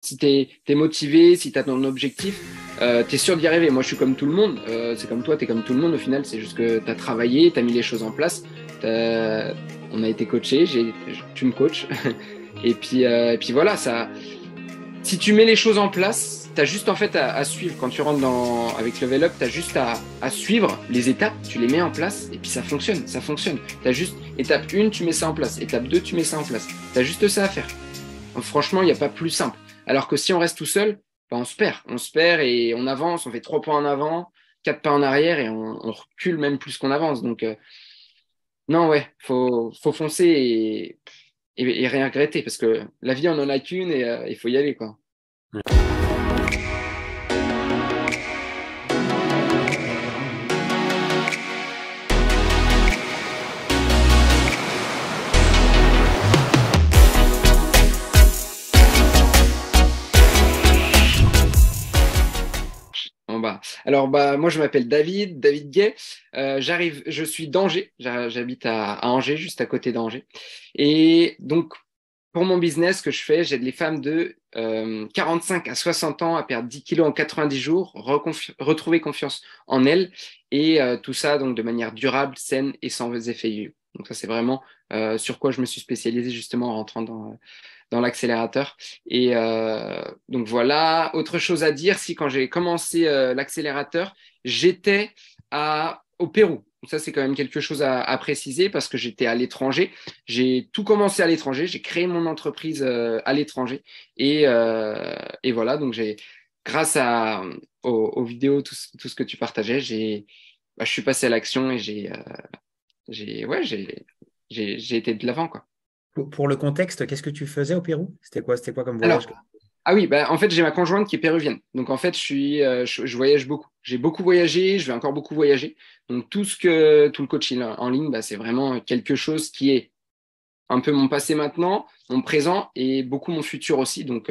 Si tu es motivé, si tu as ton objectif, tu es sûr d'y arriver. Moi, je suis comme tout le monde. C'est comme toi, tu es comme tout le monde. Au final, c'est juste que tu as travaillé, tu as mis les choses en place. On a été coaché, tu me coaches. Et puis voilà, si tu mets les choses en place, tu as juste en fait à suivre. Quand tu rentres avec Level Up, tu as juste à suivre les étapes, tu les mets en place et puis ça fonctionne, ça fonctionne. Tu as juste étape 1, tu mets ça en place. Étape 2, tu mets ça en place. Tu as juste ça à faire. Donc, franchement, il n'y a pas plus simple. Alors que si on reste tout seul, ben, on se perd. On se perd et on avance, on fait 3 pas en avant, 4 pas en arrière et on recule même plus qu'on avance. Donc, non, ouais, faut foncer et rien regretter parce que la vie, on en a qu'une et il faut y aller, quoi. Bon, bah, alors bah moi je m'appelle David Gay. Je suis d'Angers, j'habite à Angers, juste à côté d'Angers. Et donc pour mon business, ce que je fais, j'aide les femmes de 45 à 60 ans à perdre 10 kilos en 90 jours, retrouver confiance en elles, et tout ça donc de manière durable, saine et sans effets yo-yo. Donc ça c'est vraiment sur quoi je me suis spécialisé justement en rentrant dans l'accélérateur. Et donc voilà, autre chose à dire, si quand j'ai commencé l'accélérateur, j'étais au Pérou. Ça, c'est quand même quelque chose à préciser parce que j'étais à l'étranger. J'ai tout commencé à l'étranger. J'ai créé mon entreprise à l'étranger. Et voilà, donc grâce aux vidéos, tout ce que tu partageais, je suis passé à l'action et ouais, j'ai été de l'avant, quoi. Pour le contexte, qu'est-ce que tu faisais au Pérou? C'était quoi comme Alors, voyage? ah oui, bah, en fait, j'ai ma conjointe qui est péruvienne. Donc, en fait, je voyage beaucoup. J'ai beaucoup voyagé, je vais encore beaucoup voyager. Donc, tout le coaching en ligne, bah, c'est vraiment quelque chose qui est un peu mon passé maintenant, mon présent et beaucoup mon futur aussi. Donc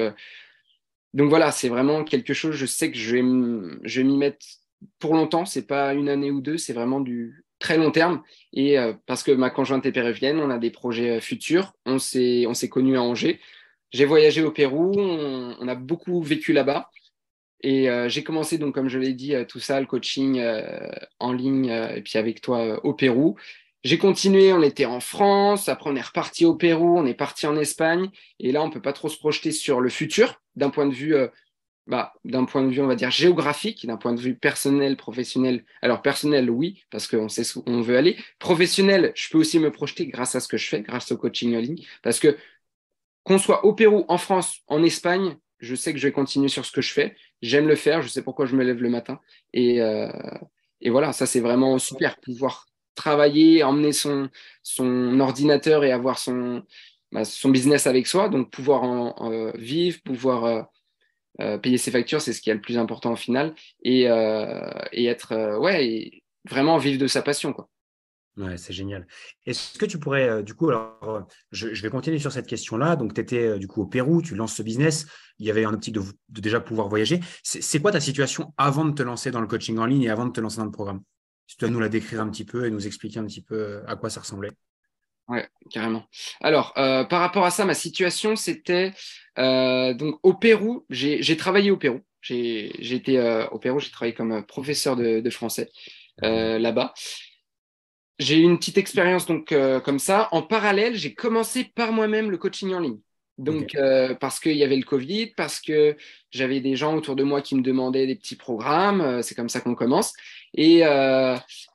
voilà, c'est vraiment quelque chose, je sais que je vais m'y mettre pour longtemps. C'est pas une année ou deux, c'est vraiment du très long terme. Et parce que ma conjointe est péruvienne, on a des projets futurs. On s'est connus à Angers. J'ai voyagé au Pérou, on a beaucoup vécu là-bas. Et j'ai commencé, donc, comme je l'ai dit, tout ça, le coaching en ligne, et puis avec toi au Pérou. J'ai continué, on était en France, après on est reparti au Pérou, on est parti en Espagne. Et là, on peut pas trop se projeter sur le futur d'un point de vue, on va dire, géographique, d'un point de vue personnel, professionnel. Alors, personnel, oui, parce qu'on sait où on veut aller. Professionnel, je peux aussi me projeter grâce à ce que je fais, grâce au coaching en ligne. Parce que qu'on soit au Pérou, en France, en Espagne, je sais que je vais continuer sur ce que je fais. J'aime le faire, je sais pourquoi je me lève le matin. Et, euh, et voilà, ça c'est vraiment super, pouvoir travailler, emmener son ordinateur et avoir son business avec soi, donc pouvoir vivre, pouvoir payer ses factures, c'est ce qui est le plus important au final, et être, ouais, et vraiment vivre de sa passion, quoi. Ouais, c'est génial. Est-ce que tu pourrais, du coup, alors, je vais continuer sur cette question-là. Donc, tu étais du coup au Pérou, tu lances ce business. Il y avait un optique de déjà pouvoir voyager. C'est quoi ta situation avant de te lancer dans le coaching en ligne et avant de te lancer dans le programme? Si tu dois nous la décrire un petit peu et nous expliquer un petit peu à quoi ça ressemblait. Ouais, carrément. Alors, par rapport à ça, ma situation, c'était donc au Pérou. J'ai travaillé au Pérou. J'ai été au Pérou. J'ai travaillé comme professeur de français là-bas. J'ai eu une petite expérience donc comme ça. En parallèle, j'ai commencé par moi-même le coaching en ligne. Ok. Donc parce qu'il y avait le Covid, parce que j'avais des gens autour de moi qui me demandaient des petits programmes. C'est comme ça qu'on commence. Et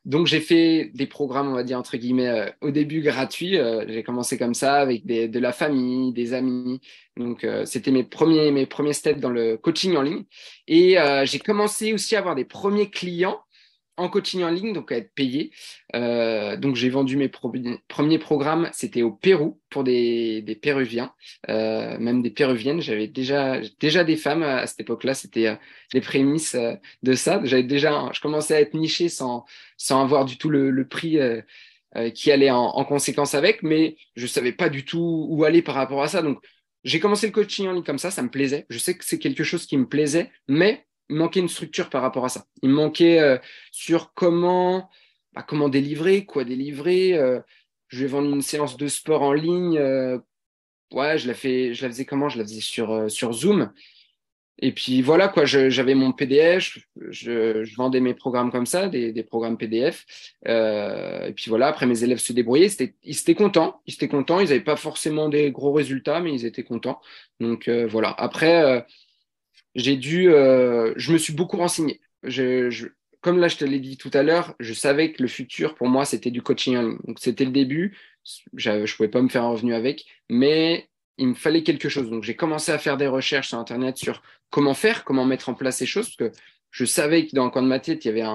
donc j'ai fait des programmes, on va dire entre guillemets, au début gratuits. J'ai commencé comme ça avec de la famille, des amis. Donc c'était mes premiers steps dans le coaching en ligne. Et j'ai commencé aussi à avoir des premiers clients en coaching en ligne, donc à être payé. Donc j'ai vendu mes premiers programmes, c'était au Pérou pour des Péruviens, même des Péruviennes. J'avais déjà des femmes à cette époque-là, c'était les prémices de ça. Je commençais à être niché sans avoir du tout le prix qui allait en conséquence avec, mais je savais pas du tout où aller par rapport à ça. Donc j'ai commencé le coaching en ligne comme ça me plaisait. Je sais que c'est quelque chose qui me plaisait, mais il me manquait une structure par rapport à ça. Il me manquait sur comment délivrer, quoi délivrer. Je vais vendre une séance de sport en ligne. ouais, je la faisais comment? Je la faisais sur Zoom. Et puis voilà, quoi, j'avais mon PDF, je vendais mes programmes comme ça, des programmes PDF. Et puis voilà, après mes élèves se débrouillaient, ils étaient contents, ils n'avaient pas forcément des gros résultats, mais ils étaient contents. Donc voilà, après, je me suis beaucoup renseigné. Comme là, je te l'ai dit tout à l'heure, je savais que le futur pour moi, c'était du coaching en ligne. Donc c'était le début, je ne pouvais pas me faire un revenu avec, mais il me fallait quelque chose. Donc j'ai commencé à faire des recherches sur Internet sur comment faire, comment mettre en place ces choses, parce que je savais que dans le coin de ma tête, il y avait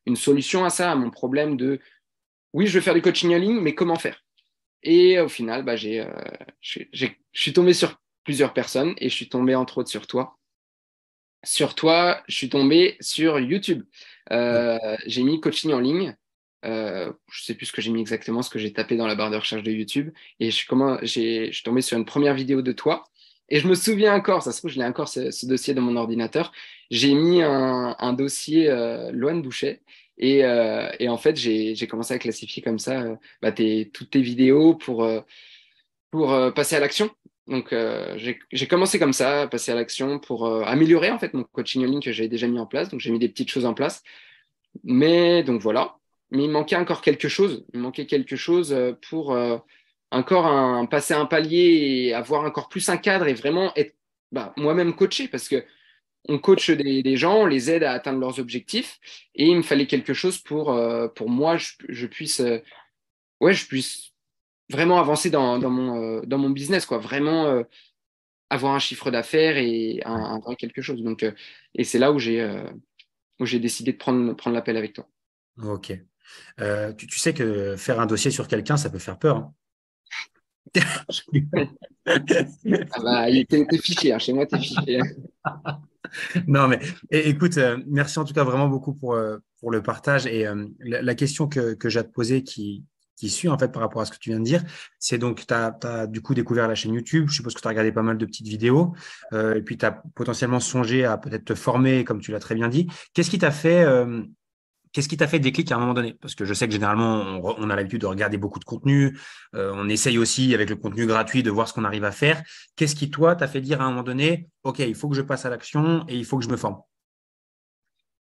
une solution à ça, à mon problème de, oui, je veux faire du coaching en ligne, mais comment faire? Et au final, bah, je suis tombé sur plusieurs personnes et je suis tombé entre autres sur toi. Sur toi, je suis tombé sur YouTube. J'ai mis coaching en ligne. Je sais plus ce que j'ai mis exactement, ce que j'ai tapé dans la barre de recherche de YouTube. Et je suis tombé sur une première vidéo de toi. Et je me souviens encore, ça se trouve, je l'ai encore ce dossier dans mon ordinateur. J'ai mis un dossier Loane Boucher. Et en fait, j'ai commencé à classifier comme ça bah, toutes tes vidéos pour passer à l'action. Donc, j'ai commencé comme ça, à passer à l'action pour améliorer en fait mon coaching en ligne que j'avais déjà mis en place. Donc, j'ai mis des petites choses en place. Mais donc voilà. Mais il manquait encore quelque chose. Il manquait quelque chose pour encore passer un palier et avoir encore plus un cadre et vraiment être bah, moi-même coaché parce que on coach des gens, on les aide à atteindre leurs objectifs et il me fallait quelque chose pour moi, je puisse, ouais, je puisse vraiment avancer dans mon business, quoi. Vraiment avoir un chiffre d'affaires et un vrai quelque chose. Donc, et c'est là où j'ai décidé de prendre l'appel avec toi. Ok. Tu sais que faire un dossier sur quelqu'un, ça peut faire peur, hein. Ah bah, t'es fiché, hein. Chez moi, t'es fiché. Non, mais écoute, merci en tout cas vraiment beaucoup pour le partage. Et la question que j'ai à te poser qui suit en fait par rapport à ce que tu viens de dire, c'est donc tu as, du coup découvert la chaîne YouTube. Je suppose que tu as regardé pas mal de petites vidéos et puis tu as potentiellement songé à peut-être te former, comme tu l'as très bien dit. Qu'est-ce qui t'a fait déclic à un moment donné? Parce que je sais que généralement, on a l'habitude de regarder beaucoup de contenu. On essaye aussi, avec le contenu gratuit, de voir ce qu'on arrive à faire. Qu'est-ce qui, toi, t'a fait dire à un moment donné, OK, il faut que je passe à l'action et il faut que je me forme?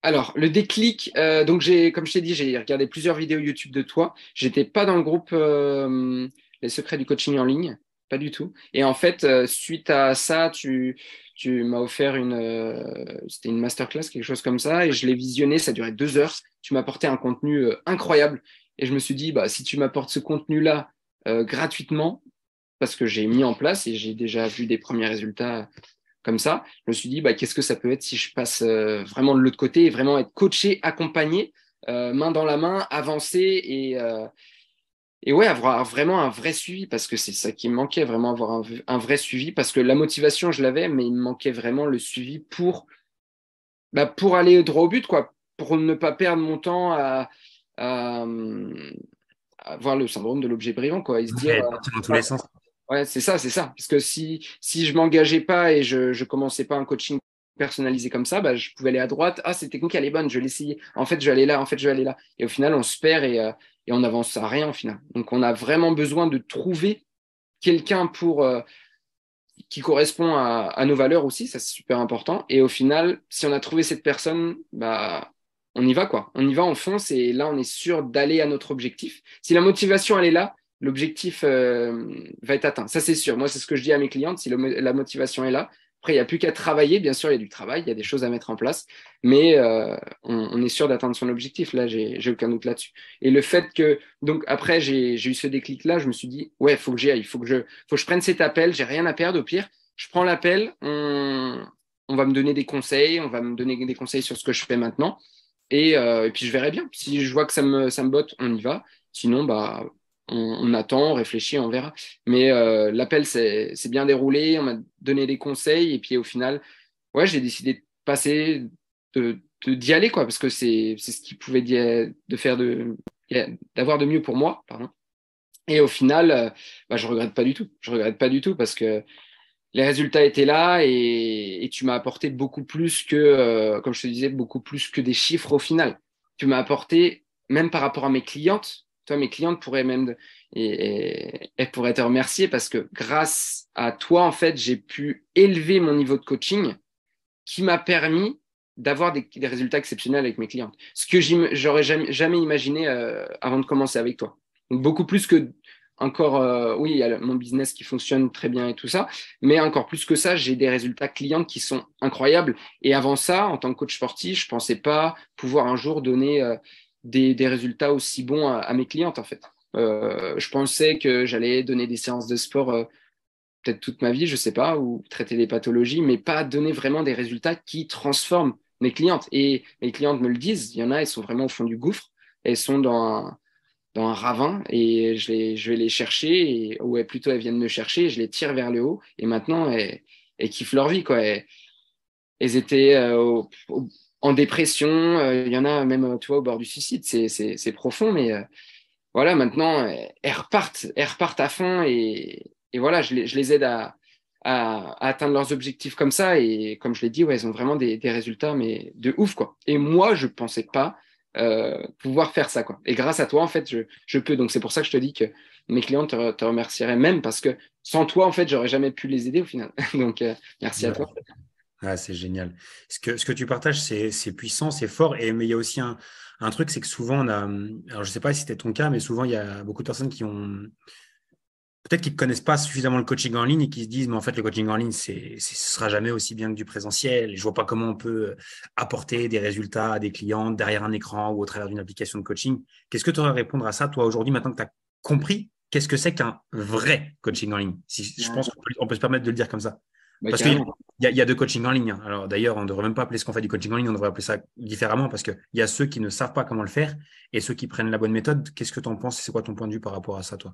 Alors, le déclic, donc comme je t'ai dit, j'ai regardé plusieurs vidéos YouTube de toi. J'étais pas dans le groupe Les secrets du coaching en ligne, pas du tout. Et en fait, suite à ça, tu m'as offert c'était une masterclass, quelque chose comme ça, et je l'ai visionné, ça durait 2 heures. Tu m'as apporté un contenu incroyable. Et je me suis dit, bah, si tu m'apportes ce contenu-là gratuitement, parce que j'ai mis en place et j'ai déjà vu des premiers résultats comme ça, je me suis dit, bah, qu'est-ce que ça peut être si je passe vraiment de l'autre côté et vraiment être coaché, accompagné, main dans la main, avancer et ouais, avoir vraiment un vrai suivi parce que c'est ça qui me manquait, vraiment avoir un vrai suivi parce que la motivation, je l'avais, mais il me manquait vraiment le suivi pour aller droit au but, quoi, pour ne pas perdre mon temps à, à avoir le syndrome de l'objet brillant, quoi, et se dire, Ouais, partir dans tous les sens. ouais, c'est ça, c'est ça. Parce que si je m'engageais pas et je commençais pas un coaching personnalisé comme ça, bah, je pouvais aller à droite. Ah, cette technique, elle est bonne, je vais l'essayer. En fait, je vais aller là, en fait, je vais aller là. Et au final, on se perd et on n'avance à rien au final. Donc, on a vraiment besoin de trouver quelqu'un qui correspond à nos valeurs aussi, ça c'est super important. Et au final, si on a trouvé cette personne, bah, on y va quoi. On y va, on fonce et là on est sûr d'aller à notre objectif. Si la motivation elle est là, l'objectif va être atteint. Ça c'est sûr. Moi c'est ce que je dis à mes clientes. Si la motivation est là, après il n'y a plus qu'à travailler. Bien sûr il y a du travail, il y a des choses à mettre en place, mais on est sûr d'atteindre son objectif. Là j'ai aucun doute là-dessus. Et le fait que donc après j'ai eu ce déclic là, je me suis dit ouais faut que j'y aille, faut que je prenne cet appel, j'ai rien à perdre. Au pire, je prends l'appel, on va me donner des conseils, on va me donner des conseils sur ce que je fais maintenant. Et puis je verrai bien. Si je vois que ça me botte, on y va. Sinon, bah, on attend, on réfléchit, on verra. Mais l'appel c'est bien déroulé, on m'a donné des conseils. Et puis au final, ouais, j'ai décidé de passer, d'y aller, quoi, parce que c'est ce qui pouvait de faire d'avoir de mieux pour moi, pardon. Et au final, bah, je regrette pas du tout. Je regrette pas du tout parce que les résultats étaient là et tu m'as apporté beaucoup plus que, comme je te disais, beaucoup plus que des chiffres au final. Tu m'as apporté, même par rapport à mes clientes, toi, mes clientes pourraient même, elles pourraient te remercier parce que grâce à toi, en fait, j'ai pu élever mon niveau de coaching qui m'a permis d'avoir des résultats exceptionnels avec mes clientes. Ce que j'aurais jamais imaginé avant de commencer avec toi. Donc, beaucoup plus que encore, oui, il y a mon business qui fonctionne très bien et tout ça, mais encore plus que ça, j'ai des résultats clients qui sont incroyables. Et avant ça, en tant que coach sportif, je pensais pas pouvoir un jour donner des résultats aussi bons à mes clientes, en fait. Je pensais que j'allais donner des séances de sport peut-être toute ma vie, je sais pas, ou traiter des pathologies, mais pas donner vraiment des résultats qui transforment mes clientes. Et mes clientes me le disent, il y en a, elles sont vraiment au fond du gouffre, elles sont dans un ravin et je vais les chercher, ou plutôt elles viennent me chercher, et je les tire vers le haut, et maintenant elles kiffent leur vie, quoi. Elles étaient en dépression, il y en a même, tu vois, au bord du suicide, c'est profond, mais voilà, maintenant, elles repartent à fond et voilà, je les aide à atteindre leurs objectifs comme ça. Et comme je l'ai dit, ouais, elles ont vraiment des résultats, mais de ouf, quoi. Et moi, je pensais pas pouvoir faire ça, quoi. Et grâce à toi, en fait, je peux. Donc, c'est pour ça que je te dis que mes clients te remercieraient même parce que sans toi, en fait, j'aurais jamais pu les aider au final. Donc, merci à Ouais. toi. Ah, c'est génial. Ce que tu partages, c'est puissant, c'est fort. Mais il y a aussi un truc, c'est que souvent, alors je ne sais pas si c'était ton cas, mais souvent, il y a beaucoup de personnes qui ont, peut-être qu'ils ne connaissent pas suffisamment le coaching en ligne et qui se disent, mais en fait, le coaching en ligne, ce sera jamais aussi bien que du présentiel. Je ne vois pas comment on peut apporter des résultats à des clients derrière un écran ou au travers d'une application de coaching. Qu'est-ce que tu aurais à répondre à ça, toi, aujourd'hui, maintenant que tu as compris qu'est-ce que c'est qu'un vrai coaching en ligne? Je pense qu'on peut se permettre de le dire comme ça. Bah, Parce qu'il carrément. y a de coaching en ligne, hein. Alors d'ailleurs, on ne devrait même pas appeler ce qu'on fait du coaching en ligne, on devrait appeler ça différemment parce qu'il y a ceux qui ne savent pas comment le faire et ceux qui prennent la bonne méthode. Qu'est-ce que tu en penses? C'est quoi ton point de vue par rapport à ça, toi?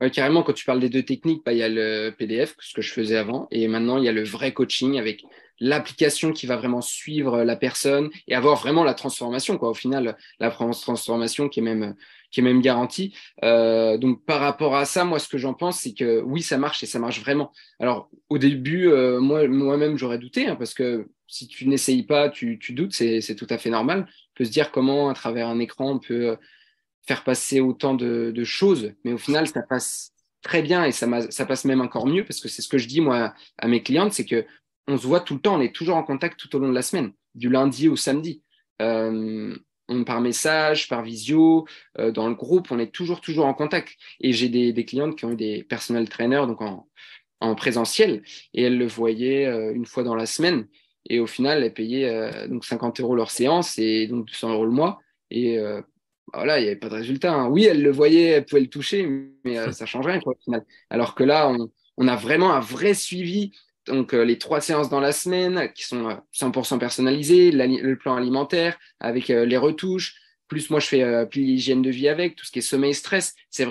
Ouais, carrément, quand tu parles des deux techniques, bah, il y a le PDF, ce que je faisais avant, et maintenant il y a le vrai coaching avec l'application qui va vraiment suivre la personne et avoir vraiment la transformation, quoi. Au final, la transformation qui est même garantie. Donc par rapport à ça, moi ce que j'en pense, c'est que oui, ça marche et ça marche vraiment. Alors au début, moi-même j'aurais douté, hein, parce que si tu n'essayes pas, tu doutes, c'est tout à fait normal. On peut se dire comment à travers un écran on peut faire passer autant de choses, mais au final, ça passe très bien et ça passe même encore mieux parce que c'est ce que je dis moi à mes clientes, c'est que on se voit tout le temps, on est toujours en contact tout au long de la semaine, du lundi au samedi. Euh, par message, par visio, dans le groupe, on est toujours en contact. Et j'ai des clientes qui ont eu des personal trainers donc en présentiel et elles le voyaient une fois dans la semaine. Et au final, elles payaient donc 50 € leur séance et donc 200 € le mois. Et voilà, il n'y avait pas de résultat, hein. Oui, elle le voyait, elle pouvait le toucher, mais ça change rien, quoi, au final. Alors que là, on a vraiment un vrai suivi. Donc, les 3 séances dans la semaine qui sont 100% personnalisées, le plan alimentaire avec les retouches. Plus moi, je fais plus l'hygiène de vie avec, tout ce qui est sommeil, stress. Je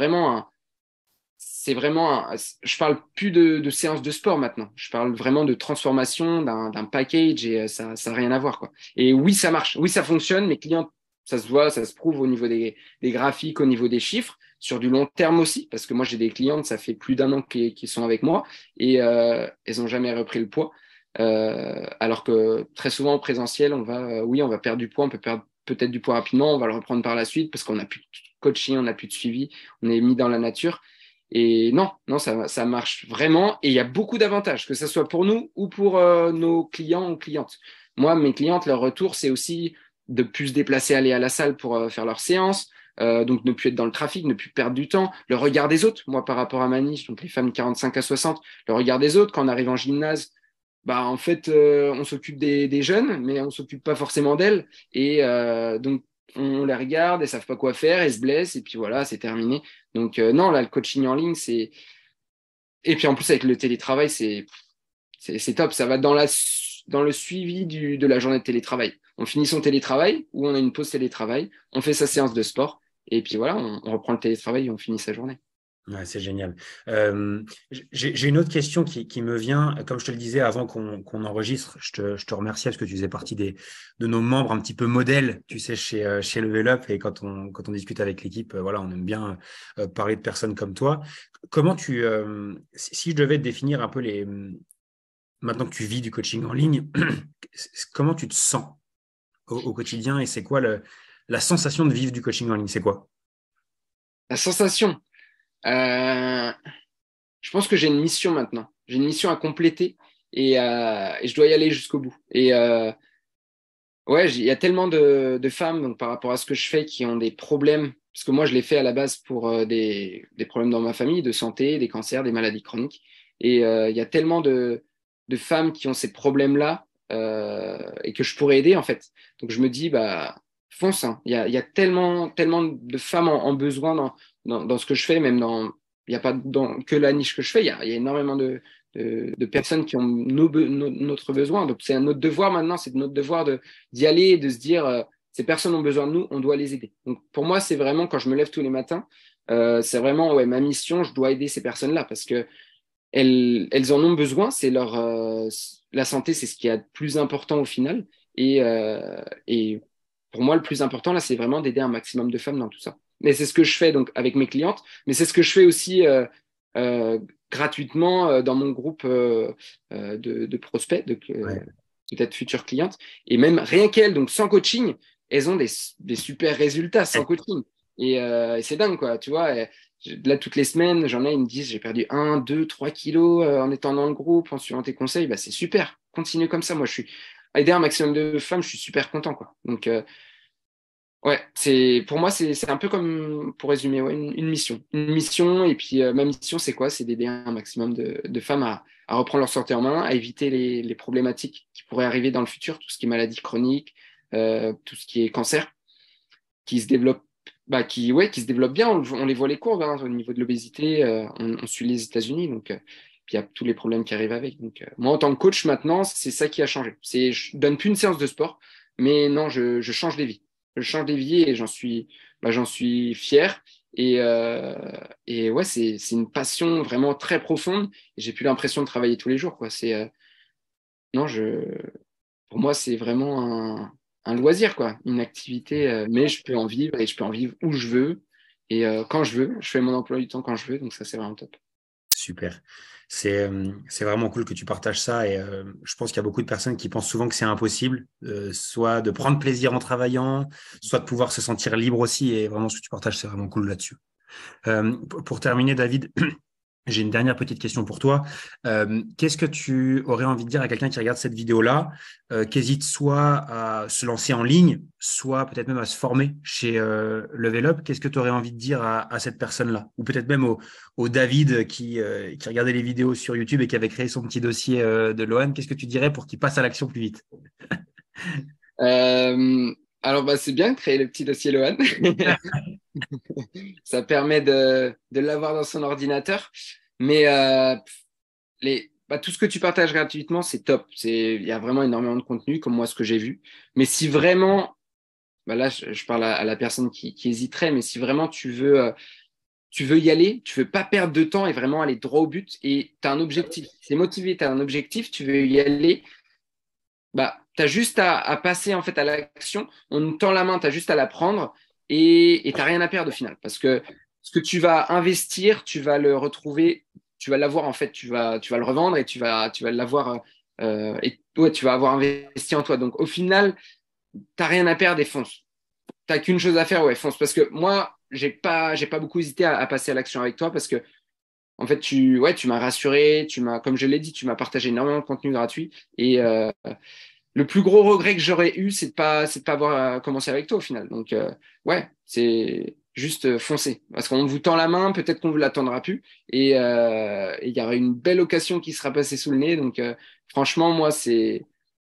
parle plus de séances de sport maintenant. Je parle vraiment de transformation d'un package et ça n'a rien à voir, quoi. Et oui, ça marche. Oui, ça fonctionne. Mes clients, ça se voit, ça se prouve au niveau des graphiques, au niveau des chiffres, sur du long terme aussi, parce que moi, j'ai des clientes, ça fait plus d'1 an qui sont avec moi et elles n'ont jamais repris le poids. Alors que très souvent, en présentiel, oui, on va perdre du poids, on peut perdre peut-être du poids rapidement, on va le reprendre par la suite parce qu'on n'a plus de coaching, on n'a plus de suivi, on est mis dans la nature. Et non, ça marche vraiment. Et il y a beaucoup d'avantages, que ce soit pour nous ou pour nos clients ou clientes. Moi, mes clientes, leur retour, c'est aussi de plus se déplacer, aller à la salle pour faire leur séance. Donc, ne plus être dans le trafic, ne plus perdre du temps. Le regard des autres, moi, par rapport à ma niche, donc les femmes 45 à 60, le regard des autres, quand on arrive en gymnase, bah, en fait, on s'occupe des jeunes, mais on s'occupe pas forcément d'elles. Et donc, on les regarde, elles savent pas quoi faire, elles se blessent, et puis voilà, c'est terminé. Donc, non, là, le coaching en ligne, c'est. Et puis en plus, avec le télétravail, c'est top. Ça va dans le suivi de la journée de télétravail. On finit son télétravail ou on a une pause télétravail, on fait sa séance de sport, et puis voilà, on reprend le télétravail et on finit sa journée. Ouais, c'est génial. J'ai une autre question qui me vient. Comme je te le disais avant qu'on enregistre, je te remercie parce que tu faisais partie de nos membres un petit peu modèles, tu sais, chez Level Up. Et quand on discute avec l'équipe, voilà, on aime bien parler de personnes comme toi. Comment si je devais te définir un peu maintenant que tu vis du coaching en ligne, comment tu te sens au quotidien et c'est quoi la sensation de vivre du coaching en ligne? C'est quoi? La sensation. Euh, je pense que j'ai une mission maintenant. J'ai une mission à compléter et je dois y aller jusqu'au bout. Ouais, il y a tellement de femmes donc, par rapport à ce que je fais qui ont des problèmes, parce que moi je l'ai fait à la base pour des problèmes dans ma famille, de santé, des cancers, des maladies chroniques. Il y a tellement de femmes qui ont ces problèmes-là et que je pourrais aider en fait. Donc je me dis, bah, fonce, hein. Il y a tellement de femmes en besoin dans ce que je fais, même il n'y a pas que la niche que je fais, il y a énormément de personnes qui ont notre besoin. Donc c'est un notre devoir maintenant, c'est notre devoir d'y aller et de se dire ces personnes ont besoin de nous, on doit les aider. Donc pour moi, c'est vraiment quand je me lève tous les matins, c'est vraiment ouais, ma mission, je dois aider ces personnes-là parce que elles en ont besoin, la santé, c'est ce qui est le plus important au final. Et pour moi, le plus important là, c'est vraiment d'aider un maximum de femmes dans tout ça. Mais c'est ce que je fais donc avec mes clientes, mais c'est ce que je fais aussi euh, gratuitement dans mon groupe de prospects, Ouais. peut-être futures clientes. Et même rien qu'elles, donc sans coaching, elles ont des super résultats sans coaching. Et c'est dingue, quoi. Tu vois, là, toutes les semaines, j'en ai, ils me disent, j'ai perdu 1, 2, 3 kilos en étant dans le groupe, en suivant tes conseils. Bah, c'est super. Continue comme ça. Moi, je suis aider un maximum de femmes, je suis super content, quoi. Donc, ouais, pour moi, c'est un peu comme, pour résumer, ouais, une mission. Une mission, et puis ma mission, c'est quoi? C'est d'aider un maximum de femmes à reprendre leur santé en main, à éviter les problématiques qui pourraient arriver dans le futur, tout ce qui est maladie chronique, tout ce qui est cancer, qui se développe, bah, ouais, qui se développe bien. On les voit les courbes hein, au niveau de l'obésité. On suit les États-Unis, donc puis il y a tous les problèmes qui arrivent avec. Donc, moi, en tant que coach, maintenant, c'est ça qui a changé. Je donne plus une séance de sport, mais non, je change des vies. Je change des vies et j'en suis fier. Et ouais, c'est une passion vraiment très profonde. Et j'ai plus l'impression de travailler tous les jours, quoi. Non, pour moi, c'est vraiment un loisir, quoi, une activité, mais je peux en vivre et je peux en vivre où je veux et quand je veux. Je fais mon emploi du temps quand je veux, donc ça, c'est vraiment top. Super. C'est vraiment cool que tu partages ça et je pense qu'il y a beaucoup de personnes qui pensent souvent que c'est impossible, soit de prendre plaisir en travaillant, soit de pouvoir se sentir libre aussi et vraiment ce que tu partages, c'est vraiment cool là-dessus. Pour terminer, David, j'ai une dernière petite question pour toi. Qu'est-ce que tu aurais envie de dire à quelqu'un qui regarde cette vidéo-là, qui hésite soit à se lancer en ligne, soit peut-être même à se former chez Level Up? Qu'est-ce que tu aurais envie de dire à cette personne-là? Ou peut-être même au David qui regardait les vidéos sur YouTube et qui avait créé son petit dossier de Lohan. Qu'est-ce que tu dirais pour qu'il passe à l'action plus vite? Euh, alors, bah, c'est bien de créer le petit dossier Lohan. Ça permet de l'avoir dans son ordinateur. Mais tout ce que tu partages gratuitement, c'est top. Il y a vraiment énormément de contenu, comme moi, ce que j'ai vu. Mais si vraiment, bah là, je parle à la personne qui hésiterait, mais si vraiment tu veux y aller, tu veux pas perdre de temps et vraiment aller droit au but, et tu as un objectif, c'est motivé, tu as un objectif, tu veux y aller, bah, tu as juste à passer en fait à l'action, on te tend la main, tu as juste à la prendre et tu n'as rien à perdre au final. Parce que ce que tu vas investir, tu vas le retrouver, tu vas l'avoir en fait, tu vas le revendre et tu vas l'avoir, et ouais, tu vas avoir investi en toi. Donc au final, tu n'as rien à perdre et fonce. T'as qu'une chose à faire, ouais, fonce. Parce que moi, j'ai pas beaucoup hésité à passer à l'action avec toi parce que, en fait, tu m'as rassuré, comme je l'ai dit, tu m'as partagé énormément de contenu gratuit. Et le plus gros regret que j'aurais eu, c'est de pas avoir commencé avec toi au final. Donc, ouais, c'est juste foncer. Parce qu'on vous tend la main, peut-être qu'on vous l'attendra plus. Et il y aura une belle occasion qui sera passée sous le nez. Donc, franchement, moi,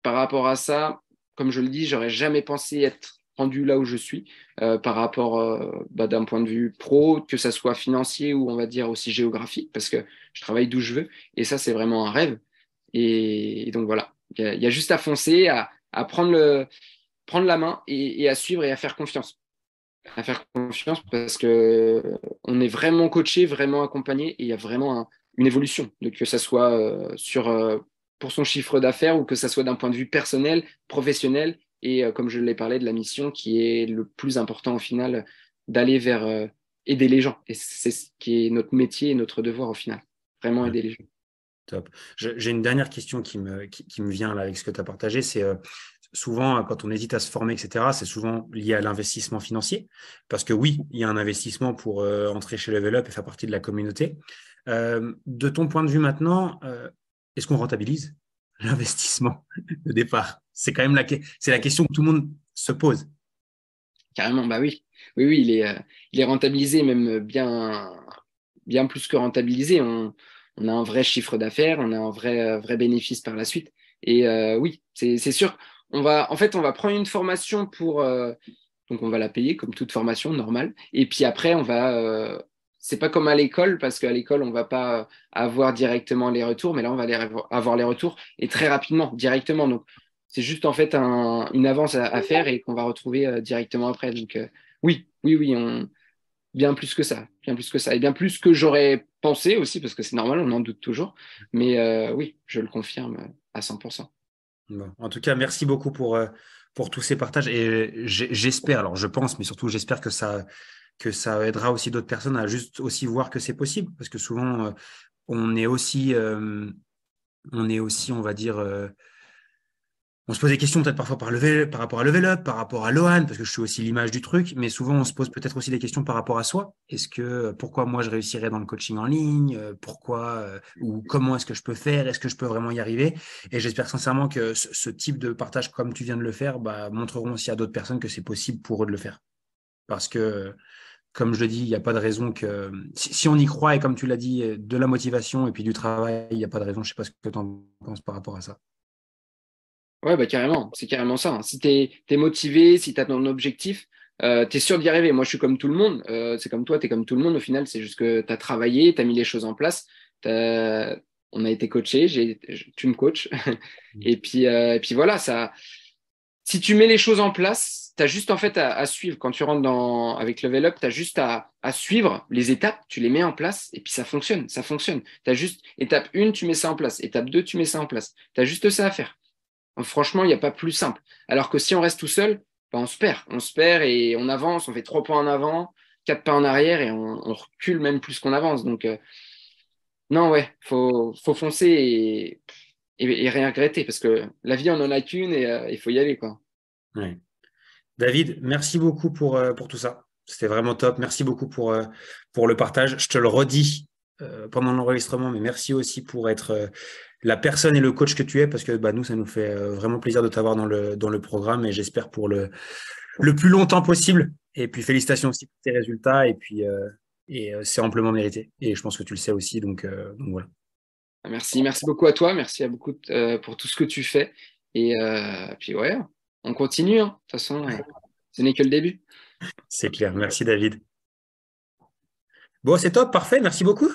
par rapport à ça, comme je le dis, j'aurais jamais pensé être rendu là où je suis par rapport d'un point de vue pro, que ça soit financier ou on va dire aussi géographique, parce que je travaille d'où je veux. Et ça, c'est vraiment un rêve. Et donc voilà. Il y a juste à foncer, à prendre la main et à suivre et à faire confiance. À faire confiance parce que on est vraiment coaché, vraiment accompagné et il y a vraiment une évolution, que ça soit pour son chiffre d'affaires ou que ça soit d'un point de vue personnel, professionnel et comme je l'ai parlé de la mission qui est le plus important au final, d'aller vers aider les gens. Et c'est ce qui est notre métier et notre devoir au final. Vraiment aider les gens. Top. J'ai une dernière question qui me vient là avec ce que tu as partagé. C'est souvent, quand on hésite à se former, etc., c'est souvent lié à l'investissement financier. Parce que oui, il y a un investissement pour entrer chez Level Up et faire partie de la communauté. De ton point de vue maintenant, est-ce qu'on rentabilise l'investissement de départ? C'est quand même c'est la question que tout le monde se pose. Carrément, bah oui. Oui, oui, il est rentabilisé, même bien plus que rentabilisé. On a un vrai chiffre d'affaires, on a un vrai bénéfice par la suite. Et oui, c'est sûr. En fait, on va prendre une formation donc on va la payer comme toute formation normale. Et puis après, c'est pas comme à l'école, parce qu'à l'école, on va pas avoir directement les retours, mais là, on va avoir les retours et très rapidement, directement. Donc, c'est juste en fait une avance à faire et qu'on va retrouver directement après. Donc, oui, oui, oui, bien plus que ça, bien plus que ça, et bien plus que j'aurais pensé aussi, parce que c'est normal, on en doute toujours. Mais oui, je le confirme à 100%. Bon. En tout cas, merci beaucoup pour tous ces partages. Et j'espère, alors je pense, mais surtout j'espère que ça aidera aussi d'autres personnes à juste aussi voir que c'est possible. Parce que souvent, on est aussi, on va dire, on se pose des questions peut-être parfois par rapport à Level Up, par rapport à Lohan, parce que je suis aussi l'image du truc, mais souvent on se pose peut-être aussi des questions par rapport à soi. Pourquoi moi je réussirais dans le coaching en ligne? Ou comment est-ce que je peux faire? Est-ce que je peux vraiment y arriver? Et j'espère sincèrement que ce type de partage, comme tu viens de le faire, bah, montreront aussi à d'autres personnes que c'est possible pour eux de le faire. Parce que, comme je le dis, il n'y a pas de raison que, si on y croit, et comme tu l'as dit, de la motivation et puis du travail, il n'y a pas de raison. Je sais pas ce que tu en penses par rapport à ça. Ouais, bah carrément, c'est carrément ça, hein. Si t'es motivé, si t'as ton objectif, t'es sûr d'y arriver. Moi, je suis comme tout le monde. C'est comme toi, t'es comme tout le monde. Au final, c'est juste que t'as travaillé, t'as mis les choses en place. On a été coaché, tu me coaches. Et puis voilà, si tu mets les choses en place, t'as juste en fait à suivre. Quand tu rentres avec Level Up, t'as juste à suivre les étapes, tu les mets en place et puis ça fonctionne, ça fonctionne. T'as juste étape 1, tu mets ça en place. Étape 2, tu mets ça en place. T'as juste ça à faire. Franchement, il n'y a pas plus simple. Alors que si on reste tout seul, ben on se perd. On se perd et on avance, on fait 3 pas en avant, 4 pas en arrière et on recule même plus qu'on avance. Donc, non, ouais, faut foncer et rien regretter parce que la vie, on en a qu'une et il faut y aller, quoi. Ouais. David, merci beaucoup pour tout ça. C'était vraiment top. Merci beaucoup pour le partage. Je te le redis pendant l'enregistrement, mais merci aussi pour être la personne et le coach que tu es, parce que bah, nous, ça nous fait vraiment plaisir de t'avoir dans le programme et j'espère pour le plus longtemps possible. Et puis félicitations aussi pour tes résultats c'est amplement mérité. Et je pense que tu le sais aussi, donc voilà. Merci beaucoup à toi. Merci à beaucoup pour tout ce que tu fais. Et puis, ouais, on continue, hein. De toute façon, ce n'est que le début. C'est clair. Merci David. Bon, c'est top, parfait. Merci beaucoup.